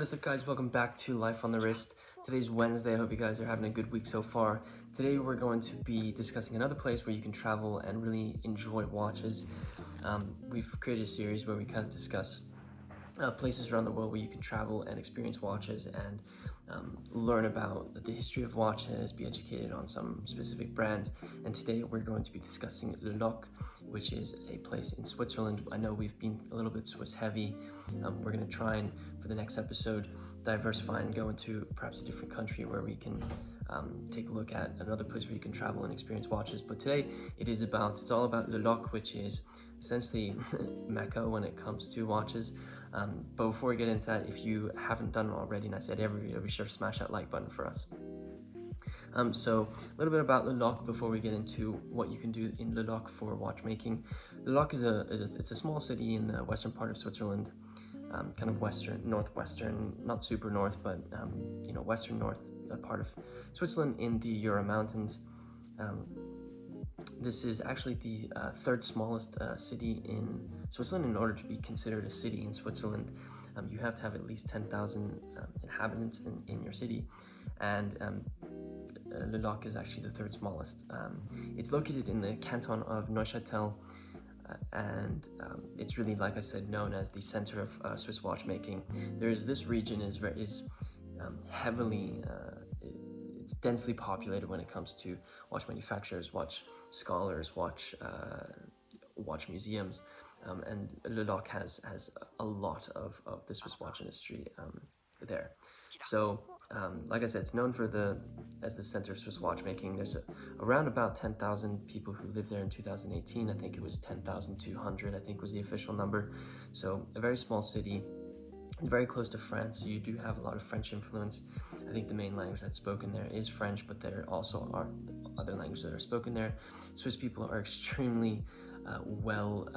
what is up guys? Welcome back to Life on the Wrist. Today's Wednesday. I hope you guys are having a good week so far. Today we're going to be discussing another place where you can travel and really enjoy watches. We've created a series where we kind of discuss places around the world where you can travel and experience watches and learn about the history of watches, be educated on some specific brands. And today we're going to be discussing Locle, which is a place in Switzerland. I know we've been a little bit Swiss heavy. We're going to try and, for the next episode, diversify and go into perhaps a different country where we can take a look at another place where you can travel and experience watches. But today it's all about Locle, which is essentially Mecca when it comes to watches. But before we get into that, if you haven't done it already, and I said every video, be sure to smash that like button for us. So a little bit about Locle before we get into what you can do in Locle for watchmaking. Locle is a small city in the western part of Switzerland, kind of northwestern, not super north, but western north part of Switzerland in the Jura mountains. This is actually the third smallest city in Switzerland. In order to be considered a city in Switzerland, you have to have at least 10,000 inhabitants in your city, and Locle is actually the third smallest. It's located in the canton of Neuchâtel, and it's really, like I said, known as the center of Swiss watchmaking. This region is heavily it's densely populated when it comes to watch manufacturers, watch scholars, watch museums, and Locle has a lot of the Swiss watch industry there. So like I said, it's known as the center of Swiss watchmaking. There's around about 10,000 people who lived there in 2018. I think it was 10,200, I think was the official number. So a very small city, very close to France. So you do have a lot of French influence. I think the main language that's spoken there is French, but there also are other languages that are spoken there. Swiss people are extremely well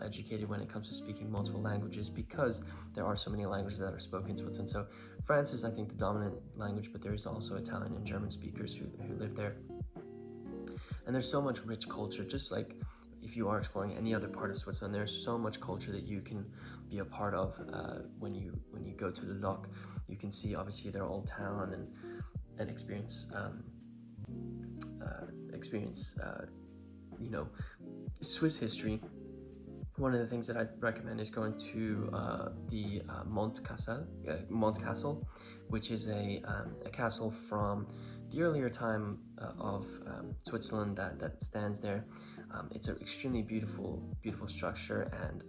educated when it comes to speaking multiple languages, because there are so many languages that are spoken in Switzerland. So France is, I think, the dominant language, but there is also Italian and German speakers who live there. And there's so much rich culture, just like if you are exploring any other part of Switzerland, there's so much culture that you can be a part of when you go to Locle. You can see obviously their old town and experience Swiss history. One of the things that I'd recommend is going to the Mont Castle, which is a castle from the earlier time of Switzerland that stands there. It's an extremely beautiful structure, and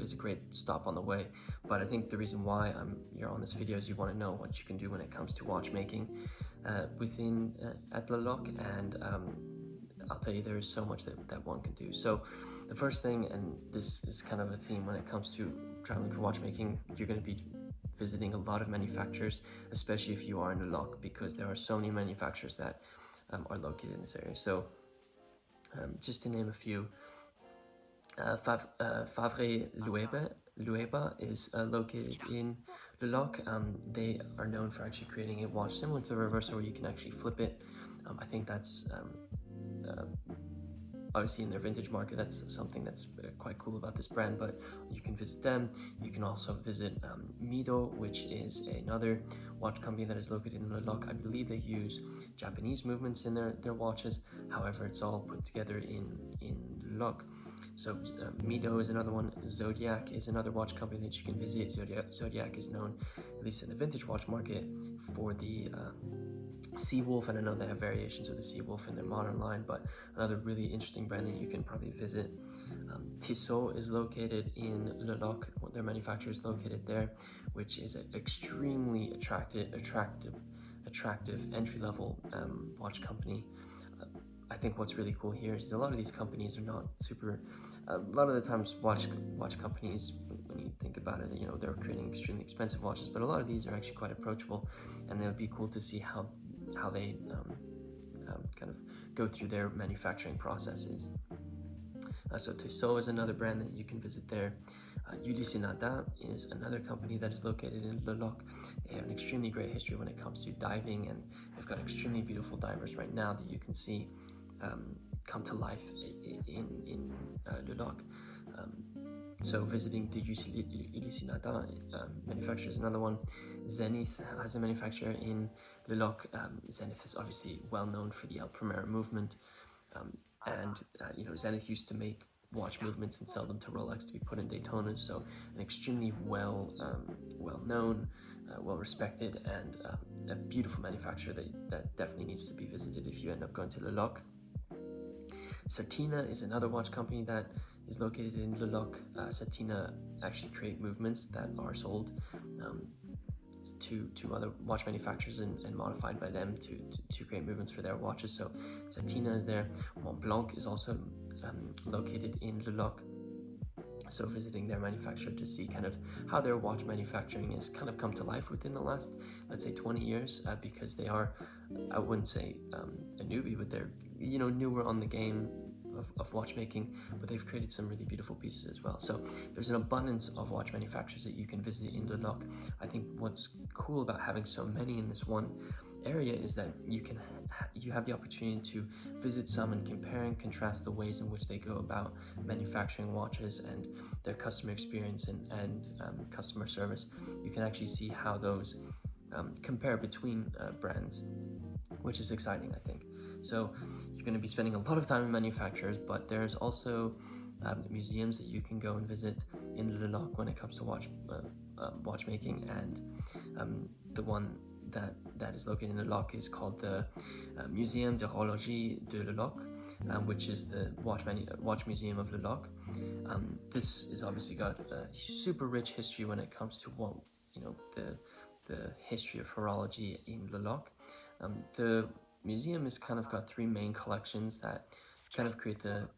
it's a great stop on the way. But I think the reason why you're on this video is you want to know what you can do when it comes to watchmaking at Locle, and I'll tell you, there is so much that one can do. So the first thing, and this is kind of a theme when it comes to traveling for watchmaking, you're going to be visiting a lot of manufacturers, especially if you are in Locle, because there are so many manufacturers that are located in this area. So just to name a few, Favre-Leuba is located in Locle. They are known for actually creating a watch similar to the Reverso, where you can actually flip it. I think that's obviously in their vintage market. That's something that's quite cool about this brand, but you can visit them. You can also visit Mido, which is another watch company that is located in Locle. I believe they use Japanese movements in their watches. However, it's all put together in Locle. So Mido is another one. Zodiac is another watch company that you can visit. Zodiac is known, at least in the vintage watch market, for the Sea Wolf, and I know they have variations of the Sea Wolf in their modern line, but another really interesting brand that you can probably visit. Tissot is located in Locle. Their manufacturer is located there, which is an extremely attractive entry-level watch company. I think what's really cool here is a lot of these companies are not super. A lot of the times, watch companies, when you think about it, they're creating extremely expensive watches, but a lot of these are actually quite approachable, and it would be cool to see how they kind of go through their manufacturing processes. So Tissot is another brand that you can visit there. Ulysse Nardin is another company that is located in Locle. They have an extremely great history when it comes to diving, and they've got extremely beautiful divers right now that you can see come to life in Locle. So visiting the Ulysse Nardin manufacturer is another one. Zenith has a manufacturer in Locle. Zenith is obviously well known for the El Primero movement, and you know, Zenith used to make watch movements and sell them to Rolex to be put in Daytonas. So an extremely well known, well respected, and a beautiful manufacturer that definitely needs to be visited if you end up going to Locle. Certina is another watch company that is located in Locle. Certina actually create movements that are sold to other watch manufacturers and modified by them to create movements for their watches. So Certina is there. Mont Blanc is also located in Locle. So visiting their manufacturer to see kind of how their watch manufacturing has kind of come to life within the last, let's say, 20 years, because they are, I wouldn't say a newbie, but they're, you know, newer on the game of watchmaking, but they've created some really beautiful pieces as well. So there's an abundance of watch manufacturers that you can visit in Locle. I think what's cool about having so many in this one area is that you have the opportunity to visit some and compare and contrast the ways in which they go about manufacturing watches and their customer experience and customer service. You can actually see how those compare between brands, which is exciting, I think. So you're going to be spending a lot of time in manufacturers, but there's also museums that you can go and visit in Locle when it comes to watchmaking, and the one that is located in Locle is called the Muséum de Horlogerie de Locle, which is the watch museum of Locle. This is obviously got a super rich history when it comes to what, you know, the history of horology in Locle. The museum has kind of got three main collections that kind of create the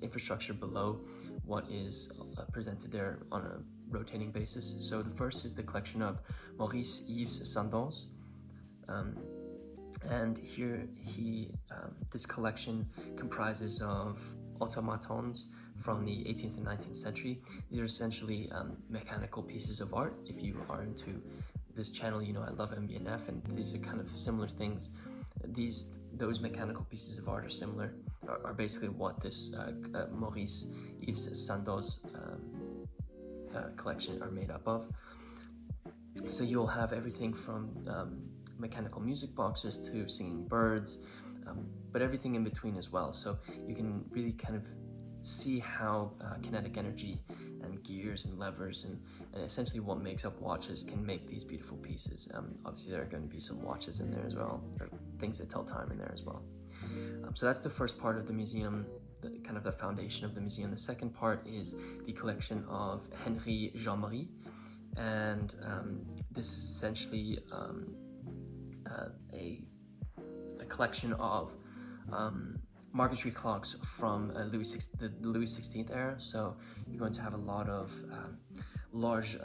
infrastructure below what is presented there on a rotating basis. So the first is the collection of Maurice Yves Sandoz, and here this collection comprises of automatons from the 18th and 19th century. These are essentially mechanical pieces of art. If you are into this channel, you know I love MB&F, and these are kind of similar things. Those mechanical pieces of art are basically what this Maurice Yves Sandoz collection are made up of. So you'll have everything from mechanical music boxes to singing birds, but everything in between as well. So you can really kind of see how kinetic energy and gears and levers and essentially what makes up watches can make these beautiful pieces. Obviously there are going to be some watches in there as well, or things that tell time in there as well. So that's the first part of the museum, kind of the foundation of the museum. The second part is the collection of Henri Jean-Marie, and this is essentially a collection of marquetry clocks from the Louis XVI era. So you're going to have a lot of large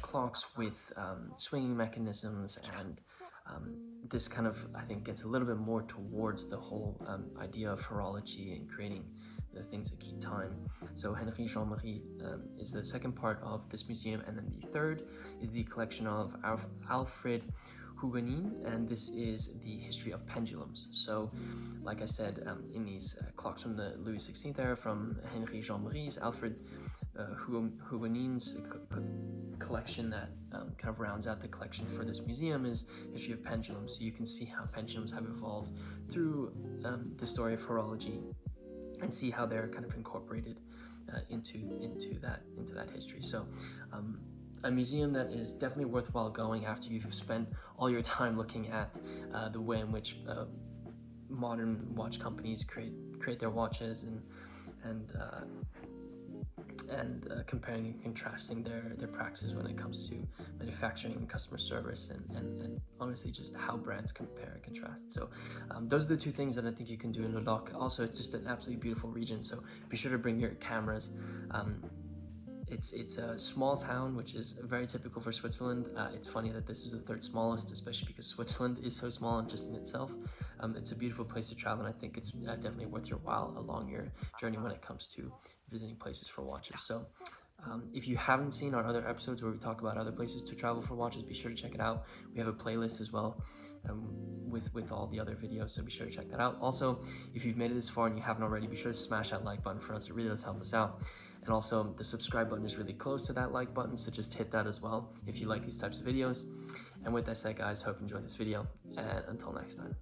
clocks with swinging mechanisms, and this kind of, I think, gets a little bit more towards the whole idea of horology and creating the things that keep time. So Henri Jean-Marie is the second part of this museum, and then the third is the collection of Alfred Hugonin, and this is the history of pendulums. So, like I said, in these clocks from the Louis XVI era, from Henri Jean-Marie's, Alfred Hugonin's collection that kind of rounds out the collection for this museum is history of pendulums. So you can see how pendulums have evolved through the story of horology, and see how they're kind of incorporated into that history. So a museum that is definitely worthwhile going after you've spent all your time looking at the way in which modern watch companies create their watches, and comparing and contrasting their practices when it comes to manufacturing and customer service, and honestly just how brands compare and contrast. So those are the two things that I think you can do in Ladakh. Also, it's just an absolutely beautiful region, so be sure to bring your cameras. It's a small town, which is very typical for Switzerland. It's funny that this is the third smallest, especially because Switzerland is so small just in itself. It's a beautiful place to travel, and I think it's definitely worth your while along your journey when it comes to visiting places for watches. So If you haven't seen our other episodes where we talk about other places to travel for watches, be sure to check it out. We have a playlist as well with all the other videos, so be sure to check that out. Also, if you've made it this far and you haven't already, be sure to smash that like button for us. It really does help us out. And also, the subscribe button is really close to that like button, so just hit that as well if you like these types of videos. And with that said, guys, hope you enjoyed this video, and until next time.